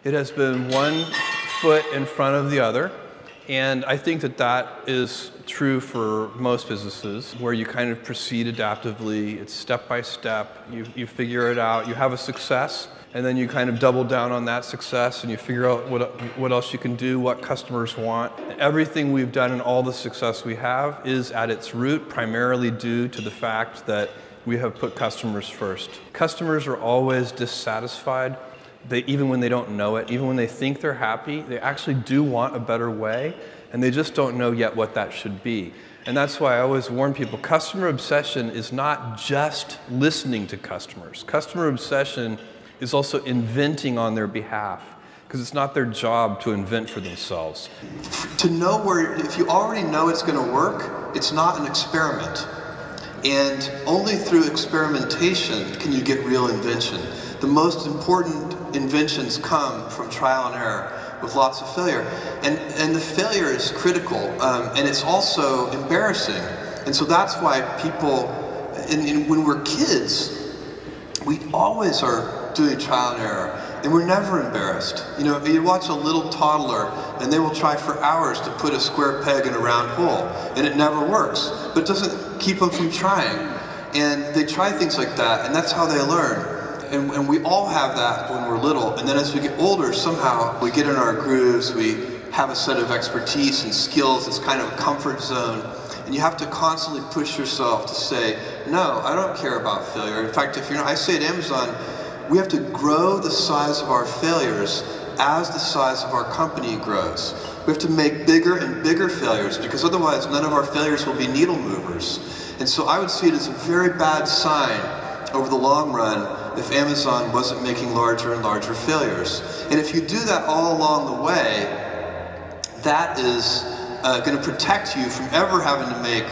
It has been one foot in front of the other. And I think that that is true for most businesses, where you kind of proceed adaptively. It's step by step. You figure it out. You have a success, and then you kind of double down on that success, and you figure out what else you can do, what customers want. Everything we've done and all the success we have is at its root primarily due to the fact that we have put customers first. Customers are always dissatisfied. Even when they don't know it, even when they think they're happy, they actually do want a better way, and they just don't know yet what that should be. And that's why I always warn people, customer obsession is not just listening to customers. Customer obsession is also inventing on their behalf, because it's not their job to invent for themselves. To know where, if you already know it's going to work, it's not an experiment. And only through experimentation can you get real invention. The most important inventions come from trial and error with lots of failure. And the failure is critical, and it's also embarrassing. And so that's why people, when we're kids, we always are doing trial and error, and we're never embarrassed. You know, you watch a little toddler, and they will try for hours to put a square peg in a round hole, and it never works. But it doesn't keep them from trying. And they try things like that, and that's how they learn. And we all have that when we're little, and then as we get older, somehow we get in our grooves, we have a set of expertise and skills, it's kind of a comfort zone, and you have to constantly push yourself to say, no, I don't care about failure. In fact, I say at Amazon, we have to grow the size of our failures as the size of our company grows. We have to make bigger and bigger failures, because otherwise none of our failures will be needle movers. And so I would see it as a very bad sign over the long run if Amazon wasn't making larger and larger failures. And if you do that all along the way, that is going to protect you from ever having to make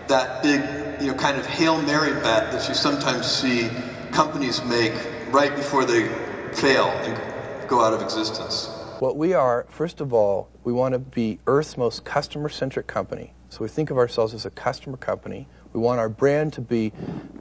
that big, kind of Hail Mary bet that you sometimes see companies make right before they fail and go out of existence. What we are, first of all, we want to be Earth's most customer-centric company. So we think of ourselves as a customer company. We want our brand to be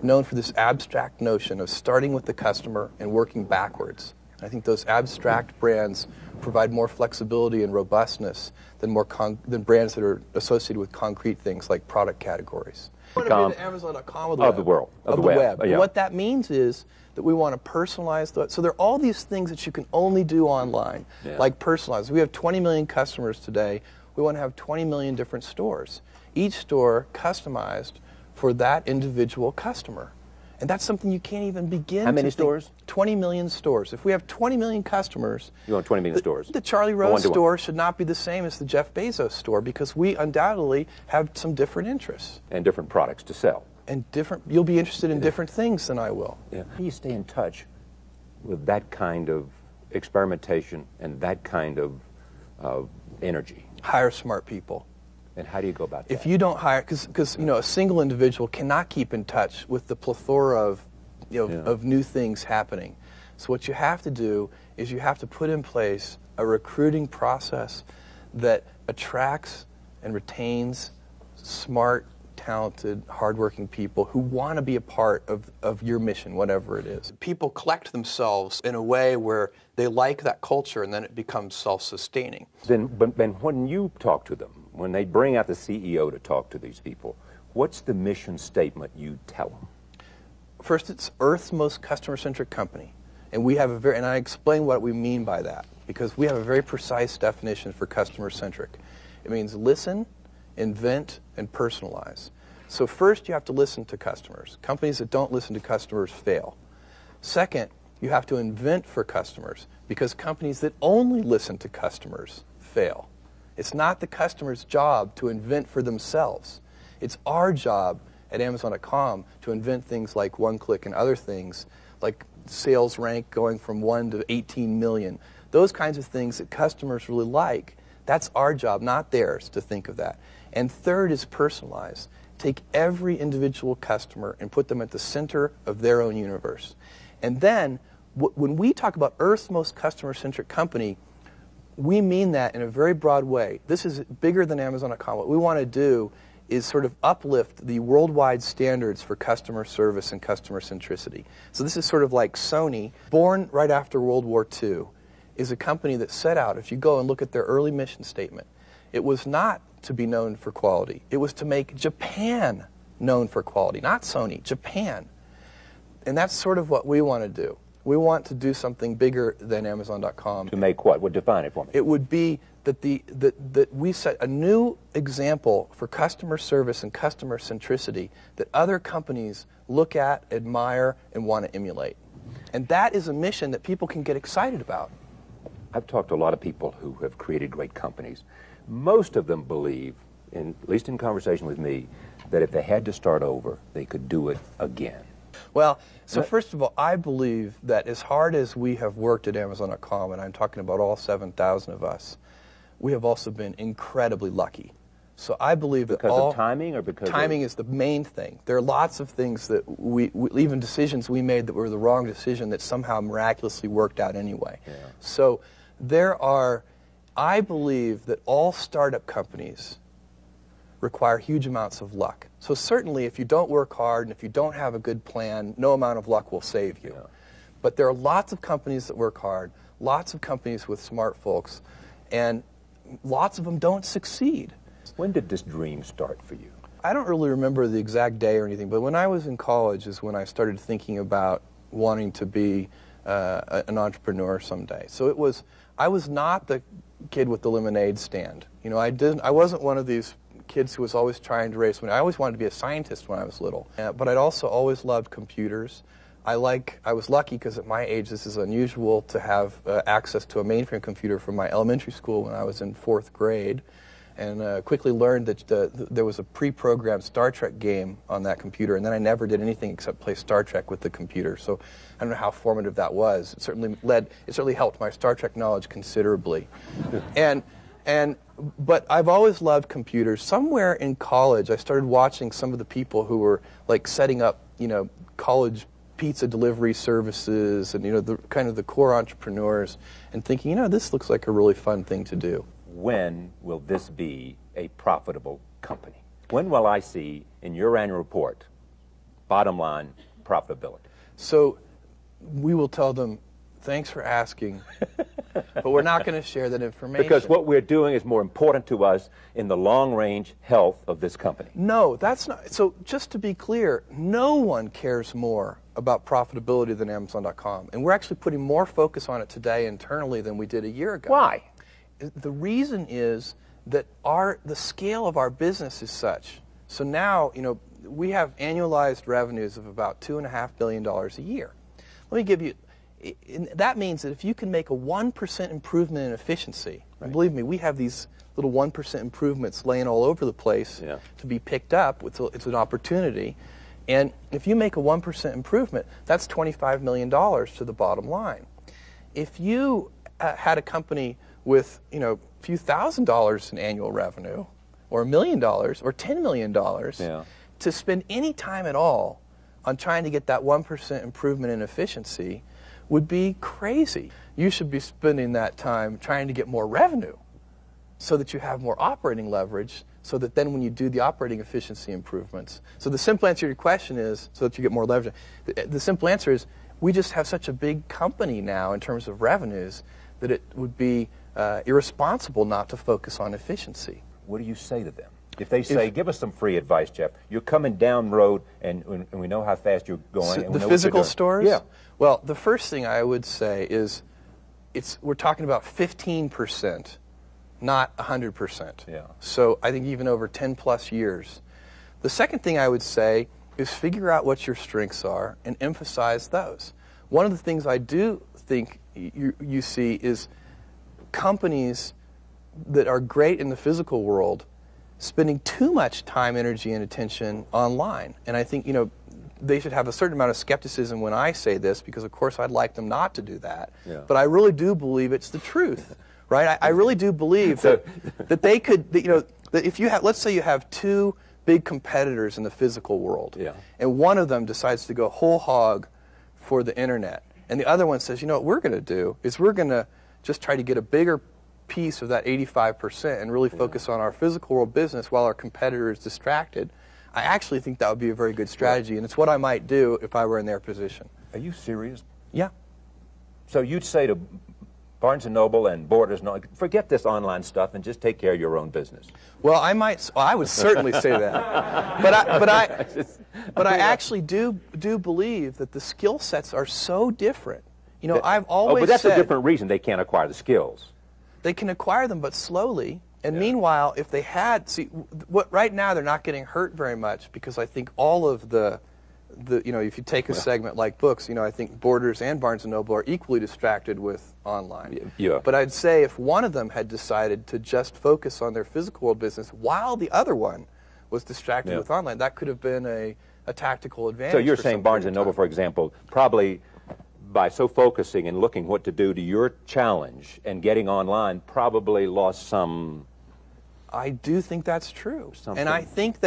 known for this abstract notion of starting with the customer and working backwards. I think those abstract brands provide more flexibility and robustness than brands that are associated with concrete things like product categories. We want to be the Amazon.com of the world, of the web. Yeah. What that means is that we want to personalize. So there are all these things that you can only do online, like personalize. We have 20 million customers today. We want to have 20 million different stores, each store customized for that individual customer. And that's something you can't even begin to How many stores? 20 million stores. If we have 20 million customers... You want 20 million stores? The Charlie Rose store should not be the same as the Jeff Bezos store, because we undoubtedly have some different interests. And different products to sell. And you'll be interested in different things than I will. Yeah. How do you stay in touch with that kind of experimentation and that kind of energy? Hire smart people. And how do you go about that? If you don't hire, because a single individual cannot keep in touch with the plethora of of new things happening. So what you have to do is you have to put in place a recruiting process that attracts and retains smart, talented, hardworking people who want to be a part of your mission, whatever it is. People collect themselves in a way where they like that culture, and then it becomes self-sustaining. But when you talk to them, when they bring out the CEO to talk to these people, what's the mission statement you tell them? First, it's Earth's most customer-centric company. And we have and I explain what we mean by that, because we have a very precise definition for customer-centric. It means listen, invent, and personalize. So first, you have to listen to customers. Companies that don't listen to customers fail. Second, you have to invent for customers, because companies that only listen to customers fail. It's not the customer's job to invent for themselves. It's our job at Amazon.com to invent things like one-click and other things, like sales rank going from 1 to 18 million. Those kinds of things that customers really like, that's our job, not theirs, to think of that. And third is personalize. Take every individual customer and put them at the center of their own universe. And then, when we talk about Earth's most customer-centric company, we mean that in a very broad way. This is bigger than Amazon.com. What we want to do is sort of uplift the worldwide standards for customer service and customer centricity. So this is sort of like Sony, born right after World War II, is a company that set out, if you go and look at their early mission statement, it was not to be known for quality. It was to make Japan known for quality, not Sony, Japan. And that's sort of what we want to do. We want to do something bigger than Amazon.com. To make what? Well, define it for me. It would be that that we set a new example for customer service and customer centricity that other companies look at, admire, and want to emulate. And that is a mission that people can get excited about. I've talked to a lot of people who have created great companies. Most of them believe, at least in conversation with me, that if they had to start over, they could do it again. Well, so first of all, I believe that as hard as we have worked at Amazon.com, and I'm talking about all 7,000 of us, we have also been incredibly lucky. So I believe that because of timing, or because timing is the main thing. There are lots of things that we even decisions we made that were the wrong decision that somehow miraculously worked out anyway. Yeah. So I believe that all startup companies require huge amounts of luck. So certainly if you don't work hard and if you don't have a good plan, no amount of luck will save you. Yeah. But there are lots of companies that work hard, lots of companies with smart folks, and lots of them don't succeed. When did this dream start for you? I don't really remember the exact day or anything, but when I was in college is when I started thinking about wanting to be an entrepreneur someday. So I was not the kid with the lemonade stand. You know, I wasn't one of these kids who was always trying to raise money. I always wanted to be a scientist when I was little. But I'd also always loved computers. I was lucky because at my age this is unusual to have access to a mainframe computer from my elementary school when I was in 4th grade. And quickly learned that there was a pre-programmed Star Trek game on that computer, and then I never did anything except play Star Trek with the computer. So I don't know how formative that was. It certainly helped my Star Trek knowledge considerably. But I've always loved computers. Somewhere in college, I started watching some of the people who were like setting up, college pizza delivery services, and the kind of the core entrepreneurs, and thinking, this looks like a really fun thing to do. When will this be a profitable company? When will I see in your annual report, bottom line, profitability? So we will tell them, thanks for asking, but we're not going to share that information. Because what we're doing is more important to us in the long-range health of this company. No, that's not. So just to be clear, no one cares more about profitability than Amazon.com. And we're actually putting more focus on it today internally than we did a year ago. Why? The reason is that the scale of our business is such. So now, we have annualized revenues of about $2.5 billion a year. Let me give you, that means that if you can make a 1% improvement in efficiency, right. And believe me, we have these little 1% improvements laying all over the place to be picked up. It's an opportunity. And if you make a 1% improvement, that's $25 million to the bottom line. If you had a company with a few $1,000s in annual revenue, or $1 million, or $10 million, to spend any time at all on trying to get that 1% improvement in efficiency would be crazy. You should be spending that time trying to get more revenue so that you have more operating leverage, so that then when you do the operating efficiency improvements. So the simple answer to your question is so that you get more leverage. The simple answer is we just have such a big company now in terms of revenues that it would be irresponsible not to focus on efficiency. What do you say to them? If they say, give us some free advice, Jeff. You're coming down the road, and we know how fast you're going. So the physical stores? Yeah. Well, the first thing I would say is we're talking about 15%, not 100%. Yeah. So I think even over 10-plus years. The second thing I would say is figure out what your strengths are and emphasize those. One of the things I do think you see is companies that are great in the physical world spending too much time, energy, and attention online. And I think, they should have a certain amount of skepticism when I say this, because of course I'd like them not to do that. Yeah. But I really do believe it's the truth, right? I really do believe that they could, that if you have, let's say you have two big competitors in the physical world, and one of them decides to go whole hog for the internet, and the other one says, what we're going to do is we're going to just try to get a bigger piece of that 85% and really focus on our physical world business while our competitor is distracted. I actually think that would be a very good strategy, and it's what I might do if I were in their position. Are you serious? Yeah. So you'd say to Barnes & Noble and Borders, forget this online stuff and just take care of your own business. Well, I would certainly say that, but I actually do believe that the skill sets are so different. You know, I've always but that's said a different reason they can't acquire the skills. They can acquire them, but slowly. And meanwhile, if they had, right now they're not getting hurt very much because I think all of the you know, if you take a segment like books, you know, I think Borders and Barnes & Noble are equally distracted with online. Yeah. But I'd say if one of them had decided to just focus on their physical world business while the other one was distracted with online, that could have been a tactical advantage. So you're saying Barnes & Noble, for example, probably by so focusing and looking what to do to your challenge and getting online, probably lost some... I do think that's true. Something. And I think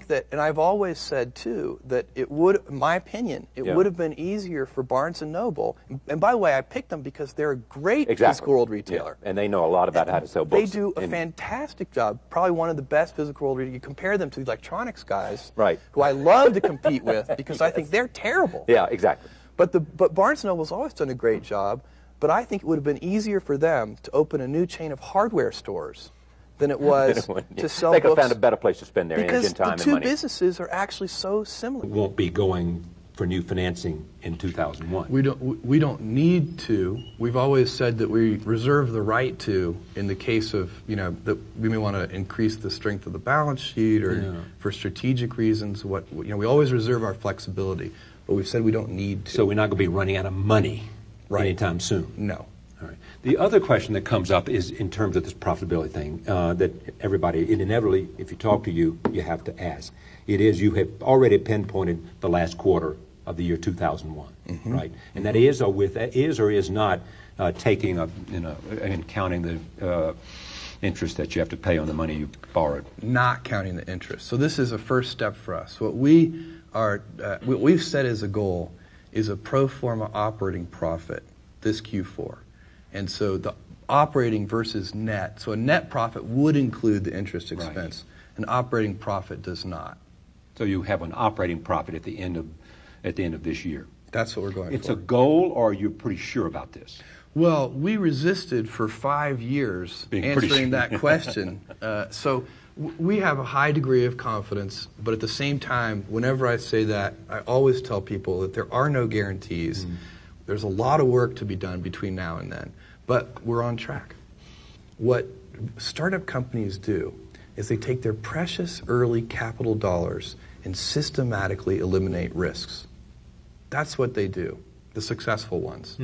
that, and I've always said too, that it would, in my opinion, it would have been easier for Barnes & Noble. And by the way, I picked them because they're a great physical world retailer. Yeah. And they know a lot about how to sell books. They do a fantastic job, probably one of the best physical world retailers. You compare them to the electronics guys, who I love to compete with because I think they're terrible. Yeah, exactly. But Barnes & Noble's always done a great job, but I think it would have been easier for them to open a new chain of hardware stores than it was to sell books. They could have found a better place to spend their energy and time and money. Because the two businesses are actually so similar. We won't be going for new financing in 2001. We don't need to. We've always said that we reserve the right to in the case of, you know, that we may want to increase the strength of the balance sheet or for strategic reasons. We always reserve our flexibility, but we've said we don't need to. So we're not going to be running out of money anytime soon. No. All right. The other question that comes up is in terms of this profitability thing that everybody, inevitably, if you talk to you, you have to ask. It is, you have already pinpointed the last quarter of the year 2001, right? And that is or is not taking and counting the interest that you have to pay on the money you borrowed. Not counting the interest. So this is a first step for us. What we've set as a goal is a pro forma operating profit this Q4. And so the operating versus net. So a net profit would include the interest expense. An operating profit does not. So you have an operating profit at the end of this year. That's what we're going for. It's a goal, or you're pretty sure about this? Well, we resisted for 5 years answering that question. So we have a high degree of confidence, but at the same time, whenever I say that, I always tell people that there are no guarantees. There's a lot of work to be done between now and then, but we're on track. What startup companies do is they take their precious early capital dollars and systematically eliminate risks. That's what they do, the successful ones.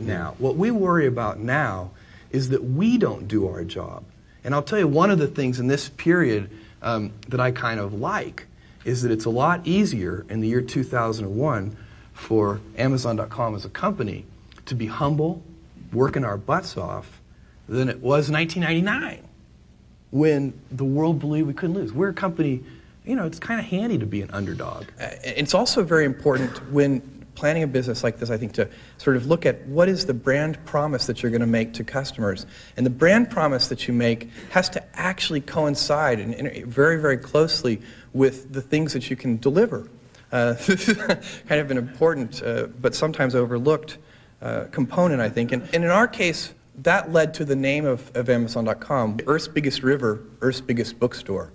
Now, what we worry about now is that we don't do our job. And I'll tell you, one of the things in this period that I kind of like is that it's a lot easier in the year 2001 for Amazon.com as a company to be humble, working our butts off, than it was in 1999 when the world believed we couldn't lose. We're a company, you know, it's kind of handy to be an underdog. It's also very important when planning a business like this, I think, to sort of look at what is the brand promise that you're going to make to customers. And the brand promise that you make has to actually coincide and very, very closely with the things that you can deliver. This is kind of an important but sometimes overlooked component, I think. And in our case, that led to the name of Amazon.com, Earth's biggest river, Earth's biggest bookstore.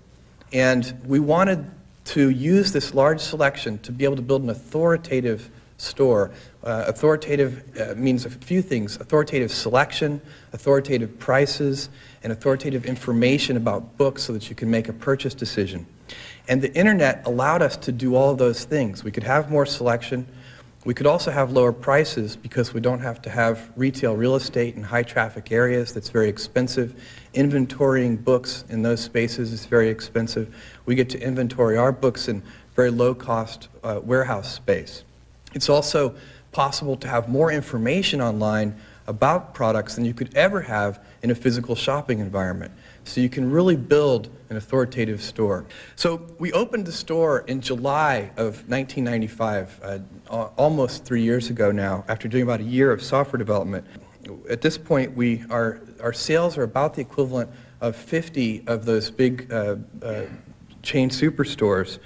And we wanted to use this large selection to be able to build an authoritative store. Authoritative means a few things: authoritative selection, authoritative prices, and authoritative information about books so that you can make a purchase decision. And the internet allowed us to do all of those things. We could have more selection. We could also have lower prices because we don't have to have retail real estate in high traffic areas. That's very expensive. Inventorying books in those spaces is very expensive. We get to inventory our books in very low cost warehouse space. It's also possible to have more information online about products than you could ever have in a physical shopping environment. So you can really build an authoritative store. So we opened the store in July of 1995, almost 3 years ago now, after doing about a year of software development. At this point, our sales are about the equivalent of 50 of those big chain superstores.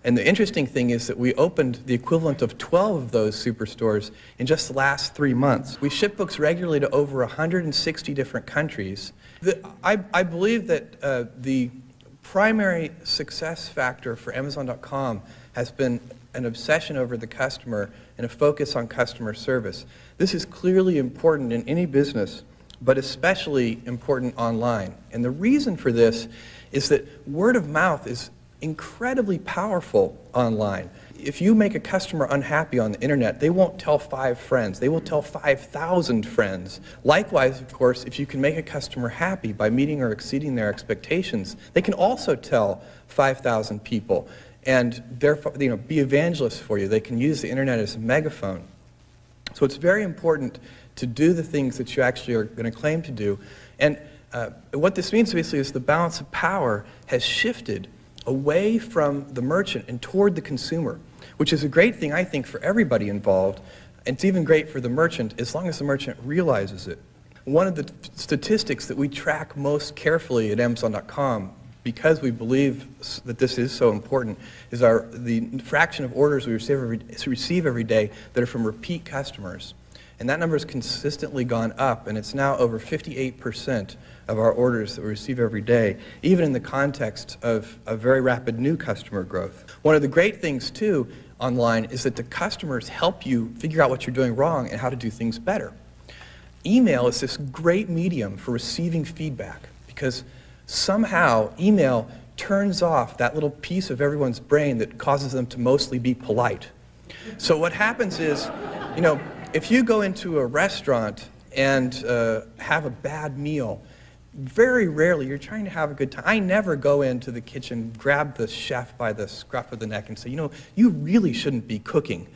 And the interesting thing is that we opened the equivalent of 12 of those superstores in just the last 3 months. We ship books regularly to over 160 different countries. I believe that the primary success factor for Amazon.com has been an obsession over the customer and a focus on customer service. This is clearly important in any business, but especially important online. And the reason for this is that word of mouth is incredibly powerful online. If you make a customer unhappy on the internet, they won't tell 5 friends. They will tell 5,000 friends. Likewise, of course, if you can make a customer happy by meeting or exceeding their expectations, they can also tell 5,000 people and therefore, be evangelists for you. They can use the internet as a megaphone. So it's very important to do the things that you actually are going to claim to do. And what this means basically is the balance of power has shifted away from the merchant and toward the consumer, which is a great thing, I think, for everybody involved. It's even great for the merchant as long as the merchant realizes it. One of the statistics that we track most carefully at Amazon.com, because we believe that this is so important, is the fraction of orders we receive every day that are from repeat customers. And that number has consistently gone up, and it's now over 58% of our orders that we receive every day, even in the context of a very rapid new customer growth. One of the great things, too, online is that the customers help you figure out what you're doing wrong and how to do things better. Email is this great medium for receiving feedback, because somehow email turns off that little piece of everyone's brain that causes them to mostly be polite. So what happens is, if you go into a restaurant and have a bad meal, very rarely you're trying to have a good time. I never go into the kitchen, grab the chef by the scruff of the neck and say, you really shouldn't be cooking.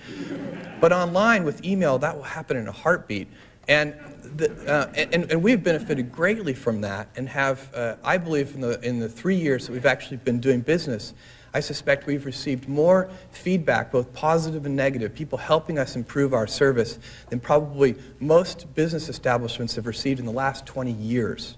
But online with email, that will happen in a heartbeat. And we've benefited greatly from that, and have, I believe, in the 3 years that we've actually been doing business, I suspect we've received more feedback, both positive and negative, people helping us improve our service, than probably most business establishments have received in the last 20 years.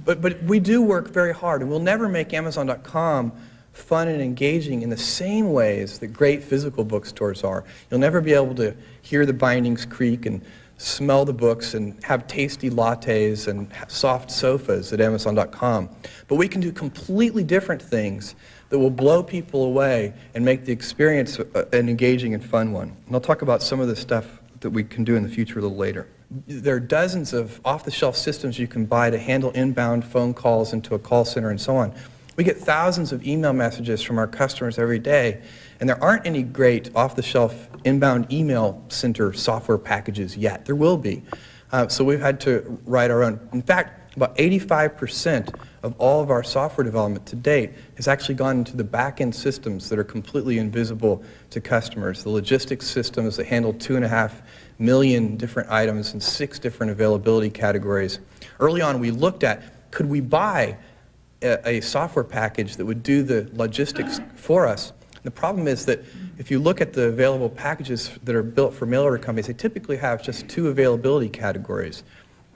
But we do work very hard, and we'll never make Amazon.com fun and engaging in the same ways that great physical bookstores are. You'll never be able to hear the bindings creak and smell the books and have tasty lattes and soft sofas at Amazon.com. But we can do completely different things that will blow people away and make the experience an engaging and fun one. And I'll talk about some of the stuff that we can do in the future a little later. There are dozens of off-the-shelf systems you can buy to handle inbound phone calls into a call center and so on. We get thousands of email messages from our customers every day, and there aren't any great off-the-shelf inbound email center software packages yet. There will be. So we've had to write our own. In fact, about 85% of all of our software development to date has actually gone into the back-end systems that are completely invisible to customers. The logistics systems that handle 2.5 million different items in 6 different availability categories. Early on, we looked at, could we buy a software package that would do the logistics for us? The problem is that if you look at the available packages that are built for mail order companies, they typically have just 2 availability categories,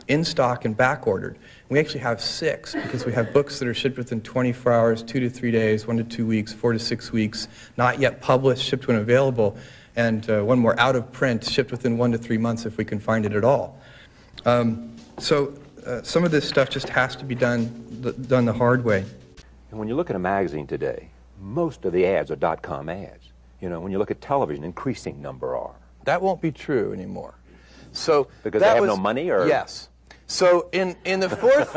in stock and back ordered. We actually have 6 because we have books that are shipped within 24 hours, 2 to 3 days, 1 to 2 weeks, 4 to 6 weeks, not yet published, shipped when available, and one more out of print, shipped within 1 to 3 months if we can find it at all. Some of this stuff just has to be done the hard way. And when you look at a magazine today, most of the ads are .com ads. When you look at television, increasing number are. That won't be true anymore. So because they have no money, or yes. So in the fourth,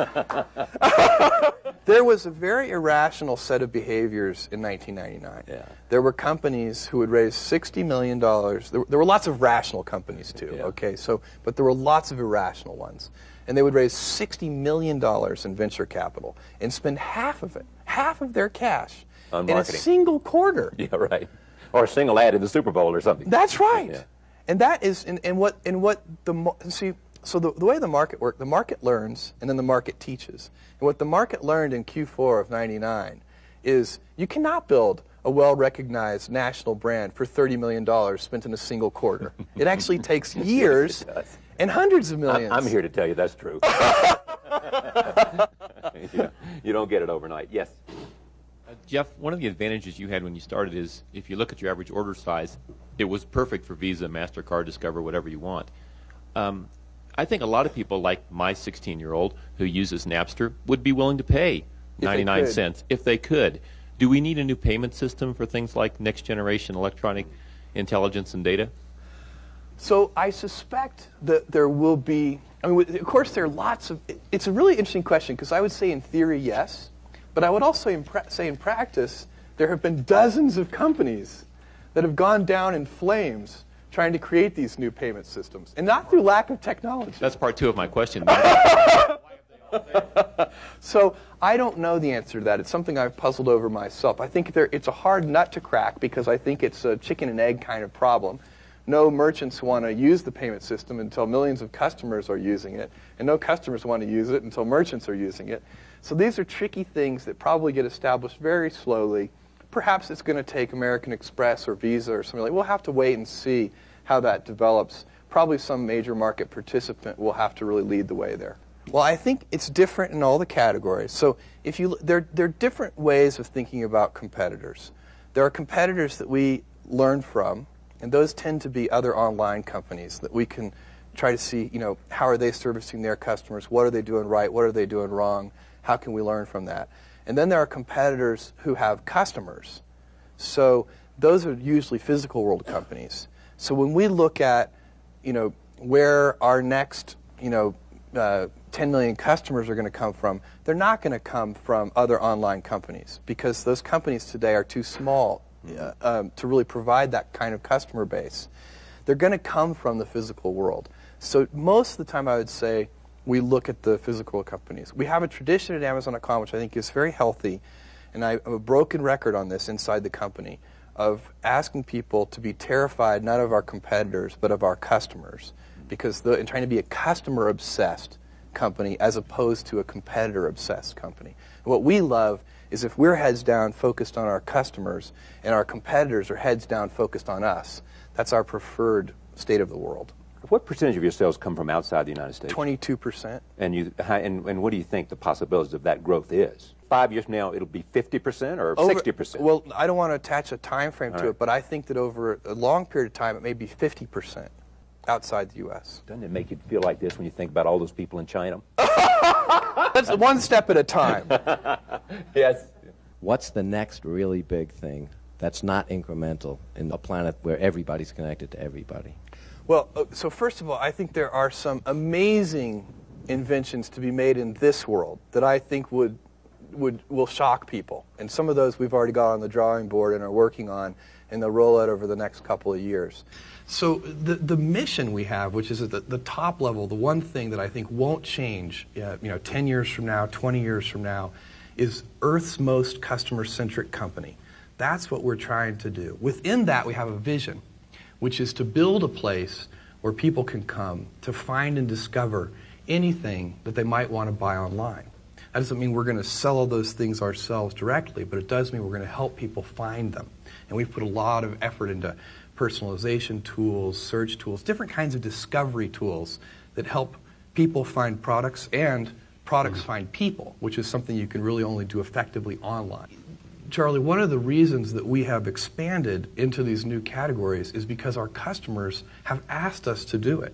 there was a very irrational set of behaviors in 1999. Yeah. There were companies who would raise $60 million. There were lots of rational companies too. Yeah. Okay, but there were lots of irrational ones, and they would raise $60 million in venture capital and spend half of their cash on in marketing. a single quarter. Yeah, right. Or a single ad in the Super Bowl or something. That's right. Yeah. And that is, so the way the market works, the market learns and then the market teaches. And what the market learned in Q4 of '99 is you cannot build a well-recognized national brand for $30 million spent in a single quarter. It actually takes years and hundreds of millions. I'm here to tell you that's true. You don't get it overnight. Yes? Jeff, one of the advantages you had when you started is if you look at your average order size, it was perfect for Visa, MasterCard, Discover, whatever you want. I think a lot of people, like my 16-year-old who uses Napster, would be willing to pay 99 cents if they could. Do we need a new payment system for things like next-generation electronic intelligence and data? So I suspect that there will be, I mean, of course there are lots of, it's a really interesting question because I would say in theory, yes, but I would also say in practice, there have been dozens of companies that have gone down in flames trying to create these new payment systems, and not through lack of technology. That's part two of my question. So I don't know the answer to that. It's something I've puzzled over myself. I think it's a hard nut to crack because I think it's a chicken and egg kind of problem. No merchants want to use the payment system until millions of customers are using it, and no customers want to use it until merchants are using it. So these are tricky things that probably get established very slowly. Perhaps it's going to take American Express or Visa or something like that. We'll have to wait and see how that develops. Probably some major market participant will have to really lead the way there. Well, I think it's different in all the categories. So there are different ways of thinking about competitors. There are competitors that we learn from, and those tend to be other online companies that we can try to see, how are they servicing their customers? What are they doing right? What are they doing wrong? How can we learn from that? And then there are competitors who have customers. So those are usually physical world companies. So when we look at, where our next, 10 million customers are going to come from, they're not going to come from other online companies because those companies today are too small to really provide that kind of customer base. They're going to come from the physical world. So most of the time I would say we look at the physical companies. We have a tradition at Amazon.com which I think is very healthy, and I have a broken record on this inside the company, of asking people to be terrified not of our competitors but of our customers, and trying to be a customer-obsessed company as opposed to a competitor-obsessed company. And what we love is if we're heads down focused on our customers and our competitors are heads down focused on us. That's our preferred state of the world. What percentage of your sales come from outside the United States? 22%. And what do you think the possibilities of that growth is? 5 years from now, it'll be 50% or 60%? Well, I don't want to attach a time frame to it, but I think that over a long period of time, it may be 50% outside the U.S. Doesn't it make you feel like this when you think about all those people in China? That's one step at a time. Yes. What's the next really big thing that's not incremental in a planet where everybody's connected to everybody? Well, so first of all, I think there are some amazing inventions to be made in this world that I think will shock people. And some of those we've already got on the drawing board and are working on, and they'll roll out over the next couple of years. So the mission we have, which is at the top level, the one thing that I think won't change 10 years from now, 20 years from now, is Earth's most customer-centric company. That's what we're trying to do. Within that, we have a vision, which is to build a place where people can come to find and discover anything that they might want to buy online. That doesn't mean we're going to sell all those things ourselves directly, but it does mean we're going to help people find them. And we've put a lot of effort into personalization tools, search tools, different kinds of discovery tools that help people find products and products find people, which is something you can really only do effectively online. Charlie, one of the reasons that we have expanded into these new categories is because our customers have asked us to do it.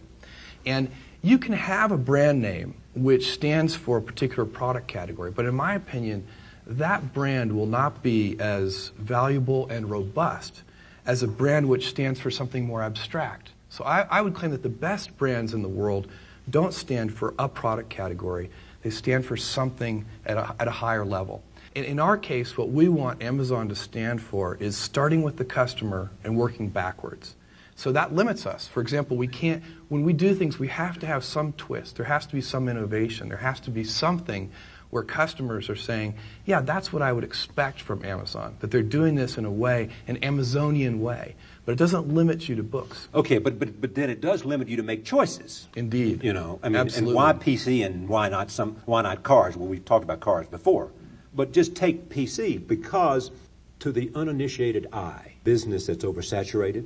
And you can have a brand name which stands for a particular product category, but in my opinion, that brand will not be as valuable and robust as a brand which stands for something more abstract. So I would claim that the best brands in the world don't stand for a product category. They stand for something at a higher level. In our case, what we want Amazon to stand for is starting with the customer and working backwards. So that limits us. For example, when we do things, we have to have some twist. There has to be some innovation. There has to be something where customers are saying, yeah, that's what I would expect from Amazon, that they're doing this in a way, an Amazonian way. But it doesn't limit you to books. Okay, but then it does limit you to make choices. Indeed. And why PC and why not cars? Well, we've talked about cars before. But just take PC because to the uninitiated eye, business that's oversaturated,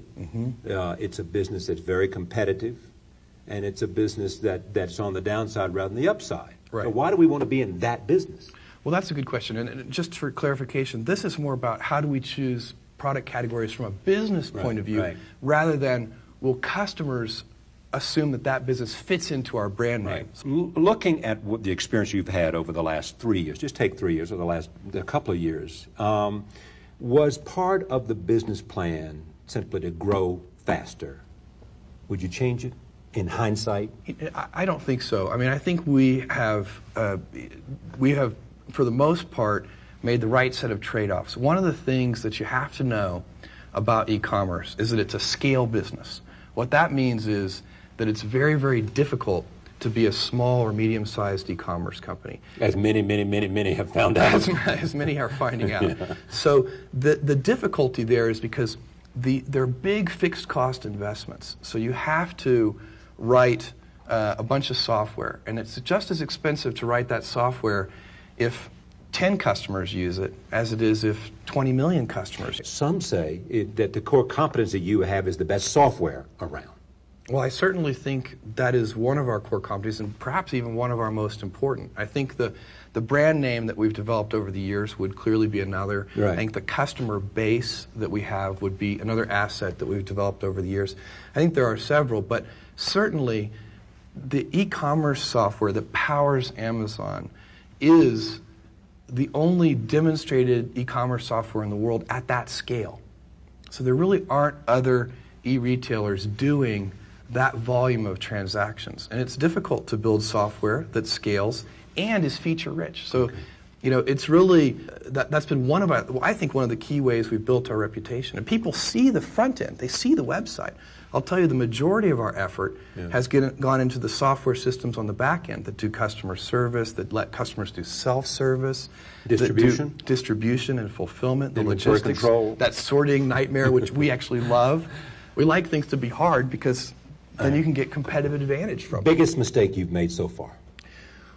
it's a business that's very competitive, and it's a business that's on the downside rather than the upside. Right. So why do we want to be in that business? Well, that's a good question. And just for clarification, this is more about how do we choose product categories from a business point of view, rather than will customers assume that that business fits into our brand name. Looking at what the experience you've had over the last 3 years, just take 3 years or the couple of years, was part of the business plan simply to grow faster? Would you change it in hindsight? I don't think so. I mean, I think we have, for the most part, made the right set of trade-offs. One of the things that you have to know about e-commerce is that it's a scale business. What that means is that it's very, very difficult to be a small or medium-sized e-commerce company. As many have found out. As many are finding out. Yeah. So the difficulty there is because they're big fixed cost investments. So you have to write a bunch of software, and it's just as expensive to write that software if 10 customers use it as it is if 20 million customers. Some say that the core competency you have is the best software around. Well, I certainly think that is one of our core competencies, and perhaps even one of our most important. I think the brand name that we've developed over the years would clearly be another. Right. I think the customer base that we have would be another asset that we've developed over the years. I think there are several, but certainly the e-commerce software that powers Amazon is the only demonstrated e-commerce software in the world at that scale. So there really aren't other e-retailers doing that volume of transactions. And it's difficult to build software that scales and is feature-rich. So, you know, it's really, that's been one of our, I think one of the key ways we've built our reputation. And people see the front end, they see the website. I'll tell you, the majority of our effort has gone into the software systems on the back end that do customer service, that let customers do self-service, distribution, that do distribution and fulfillment, the logistics, that sorting nightmare, which we actually love. We like things to be hard because then you can get competitive advantage from it. Biggest mistake you've made so far?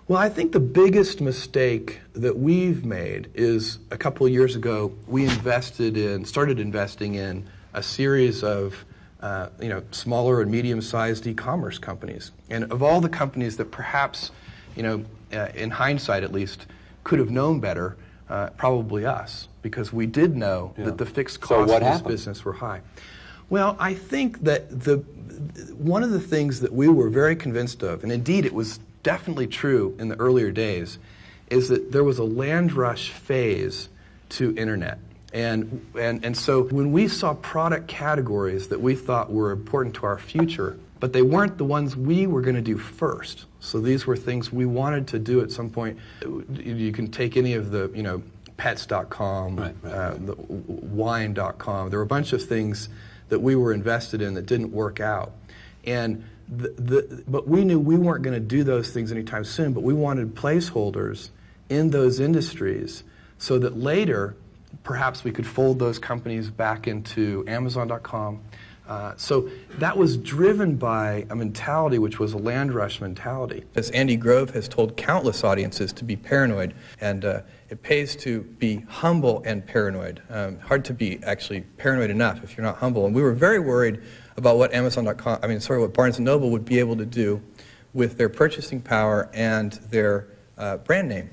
Well, I think the biggest mistake that we've made is a couple of years ago we started investing in a series of smaller and medium-sized e-commerce companies. And of all the companies that perhaps, in hindsight at least, could have known better, probably us, because we did know that the fixed costs of this business were high. Well, I think that one of the things that we were very convinced of, and indeed it was definitely true in the earlier days, is that there was a land rush phase to internet. And so when we saw product categories that we thought were important to our future, but they weren't the ones we were going to do first. So these were things we wanted to do at some point. You can take any of the, pets.com, the wine.com. There were a bunch of things that we were invested in that didn't work out. And but we knew we weren't going to do those things anytime soon, but we wanted placeholders in those industries so that later perhaps we could fold those companies back into Amazon.com. So that was driven by a mentality which was a land rush mentality. As Andy Grove has told countless audiences to be paranoid, and it pays to be humble and paranoid. Hard to be actually paranoid enough if you're not humble. And we were very worried about what what Barnes & Noble would be able to do with their purchasing power and their brand name.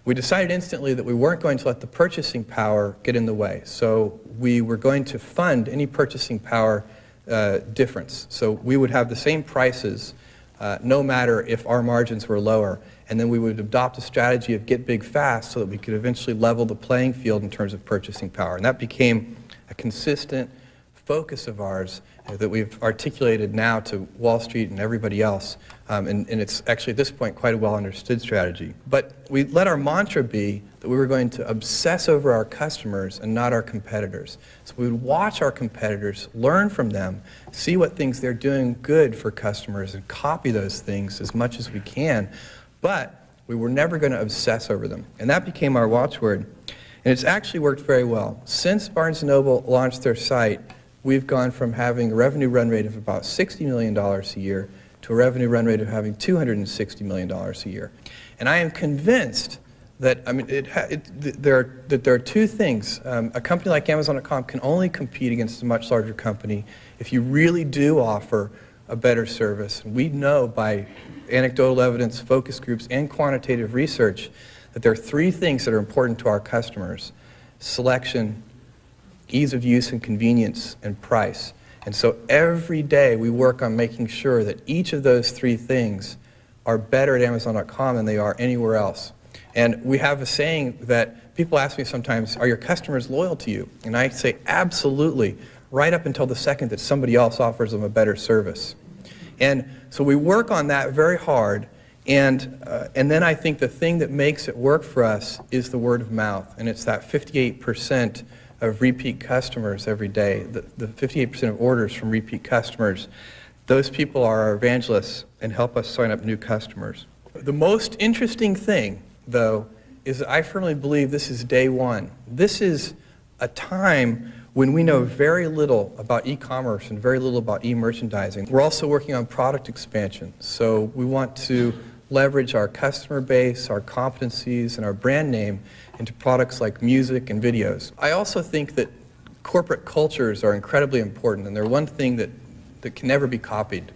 We decided instantly that we weren't going to let the purchasing power get in the way. So we were going to fund any purchasing power difference. So we would have the same prices no matter if our margins were lower. And then we would adopt a strategy of get big fast so that we could eventually level the playing field in terms of purchasing power. And that became a consistent focus of ours that we've articulated now to Wall Street and everybody else. And it's actually at this point quite a well understood strategy. But we let our mantra be that we were going to obsess over our customers and not our competitors. So we would watch our competitors, learn from them, see what things they're doing good for customers and copy those things as much as we can. But we were never going to obsess over them. And that became our watchword. And it's actually worked very well. Since Barnes & Noble launched their site, we've gone from having a revenue run rate of about $60 million a year to a revenue run rate of having $260 million a year. And I am convinced that there are two things. A company like Amazon.com can only compete against a much larger company if you really do offer a better service. We know by anecdotal evidence, focus groups, and quantitative research that there are three things that are important to our customers: selection, ease of use and convenience, and price. And so every day we work on making sure that each of those three things are better at Amazon.com than they are anywhere else. And we have a saying that people ask me sometimes, are your customers loyal to you? And I say, absolutely, right up until the second that somebody else offers them a better service. And so we work on that very hard, and then I think the thing that makes it work for us is the word of mouth, and it's that 58% of repeat customers every day, the 58% of orders from repeat customers. Those people are our evangelists and help us sign up new customers. The most interesting thing, though, is that I firmly believe this is day one. This is a time when we know very little about e-commerce and very little about e-merchandising. We're also working on product expansion. So we want to leverage our customer base, our competencies, and our brand name into products like music and videos. I also think that corporate cultures are incredibly important, and they're one thing that can never be copied.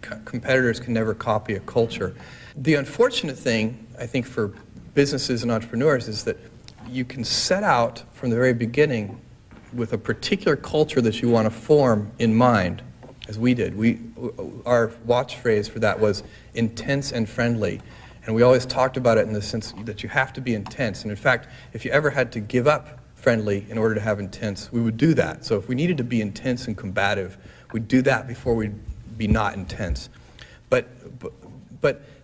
Competitors can never copy a culture. The unfortunate thing, I think, for businesses and entrepreneurs is that you can set out from the very beginning with a particular culture that you want to form in mind, as we did. Our watch phrase for that was intense and friendly. And we always talked about it in the sense that you have to be intense. And in fact, if you ever had to give up friendly in order to have intense, we would do that. So if we needed to be intense and combative, we'd do that before we'd be not intense. But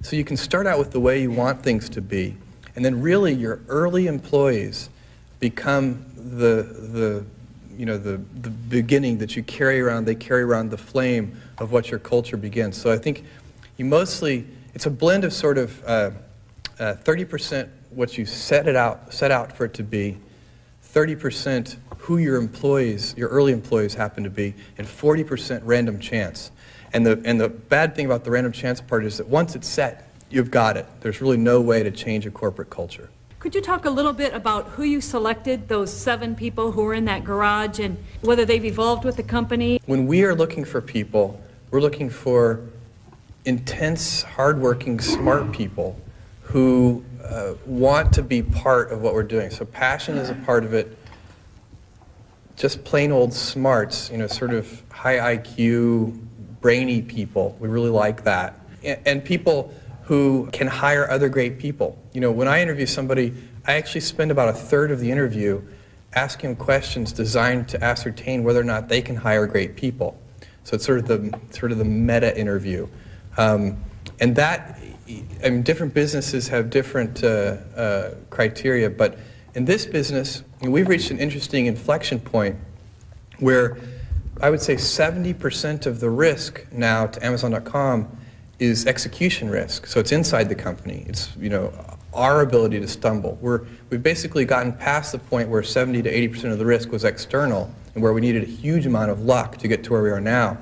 so you can start out with the way you want things to be, and then really your early employees become the beginning that you carry around. They carry around the flame of what your culture begins. So I think it's a blend of sort of 30% what you set out for it to be, 30% who your early employees happen to be, and 40% random chance. And the bad thing about the random chance part is that once it's set, you've got it. There's really no way to change a corporate culture. Could you talk a little bit about who you selected, those 7 people who were in that garage, and whether they've evolved with the company? When we are looking for people, we're looking for intense, hardworking, smart people who want to be part of what we're doing. So passion is a part of it. Just plain old smarts, sort of high IQ, brainy people. We really like that. And people who can hire other great people. When I interview somebody, I actually spend about a third of the interview asking them questions designed to ascertain whether or not they can hire great people. So it's sort of the meta interview. And that, different businesses have different criteria, but in this business, we've reached an interesting inflection point where I would say 70% of the risk now to Amazon.com is execution risk. So it's inside the company. It's our ability to stumble. We've basically gotten past the point where 70 to 80% of the risk was external and where we needed a huge amount of luck to get to where we are now.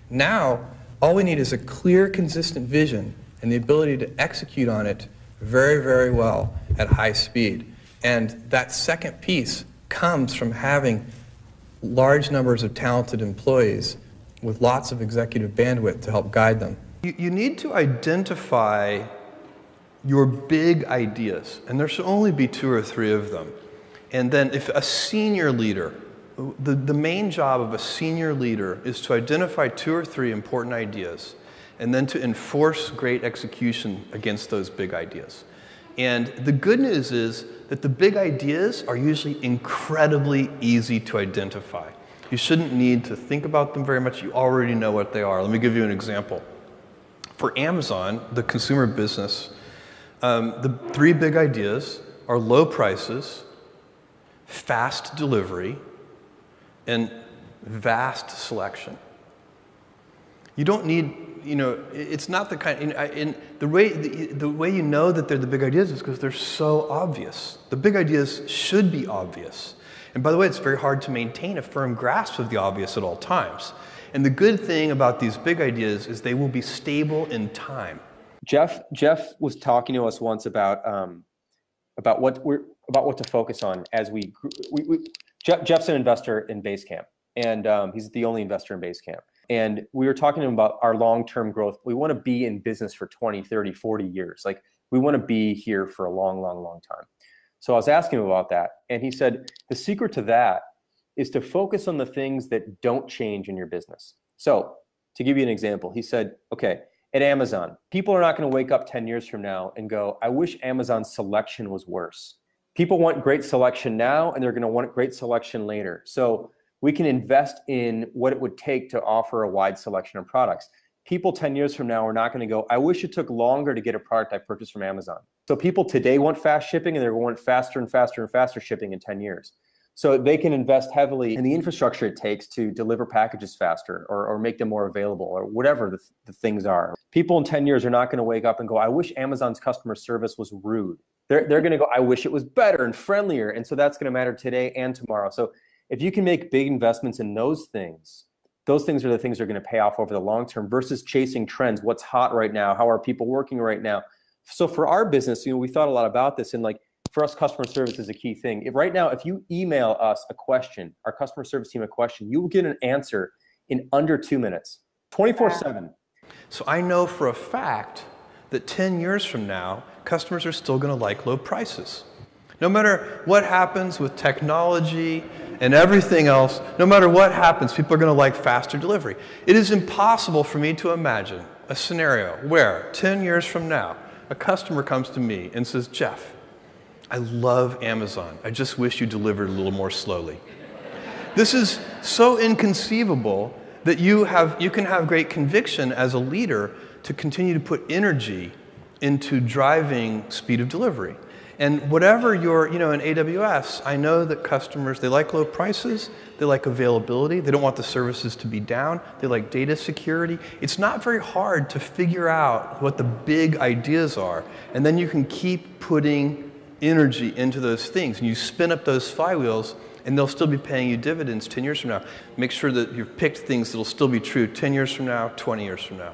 Now, all we need is a clear, consistent vision and the ability to execute on it very, very well at high speed. And that second piece comes from having large numbers of talented employees with lots of executive bandwidth to help guide them. You need to identify your big ideas, and there should only be 2 or 3 of them. And then if a senior leader, the main job of a senior leader is to identify 2 or 3 important ideas and then to enforce great execution against those big ideas. And the good news is that the big ideas are usually incredibly easy to identify. You shouldn't need to think about them very much. You already know what they are. Let me give you an example. For Amazon, the consumer business, the 3 big ideas are low prices, fast delivery, and vast selection. You don't need, it's not the kind, the way you know that they're the big ideas is because they're so obvious. The big ideas should be obvious. And by the way, it's very hard to maintain a firm grasp of the obvious at all times. And the good thing about these big ideas is they will be stable in time. Jeff was talking to us once about what to focus on as Jeff's an investor in Basecamp, and he's the only investor in Basecamp. And we were talking to him about our long-term growth. We want to be in business for 20, 30, 40 years. Like, We want to be here for a long, long, long time. So I was asking him about that, and he said the secret to that is to focus on the things that don't change in your business. So to give you an example, he said, okay, at Amazon, people are not going to wake up 10 years from now and go, I wish Amazon's selection was worse. People want great selection now, and they're going to want great selection later. So we can invest in what it would take to offer a wide selection of products. People 10 years from now are not going to go, I wish it took longer to get a product I purchased from Amazon. So people today want fast shipping, and they're going to want faster and faster and faster shipping in 10 years. So they can invest heavily in the infrastructure it takes to deliver packages faster or make them more available or whatever the things are. People in 10 years are not going to wake up and go, I wish Amazon's customer service was rude. They're going to go, I wish it was better and friendlier. And so that's going to matter today and tomorrow. So if you can make big investments in those things are the things that are going to pay off over the long term versus chasing trends. What's hot right now? How are people working right now? So for our business, we thought a lot about this, and like, for us, customer service is a key thing. Right now, if you email us a question, our customer service team a question, you will get an answer in under 2 minutes, 24/7. So I know for a fact that 10 years from now, customers are still going to like low prices. No matter what happens with technology and everything else, no matter what happens, people are going to like faster delivery. It is impossible for me to imagine a scenario where 10 years from now, a customer comes to me and says, Jeff, I love Amazon. I just wish you delivered a little more slowly. This is so inconceivable that you can have great conviction as a leader to continue to put energy into driving speed of delivery. And whatever in AWS, I know that customers, they like low prices, they like availability, they don't want the services to be down, they like data security. It's not very hard to figure out what the big ideas are, and then you can keep putting energy into those things, and you spin up those flywheels, and they'll still be paying you dividends 10 years from now. Make sure that you've picked things that'll still be true 10 years from now, 20 years from now.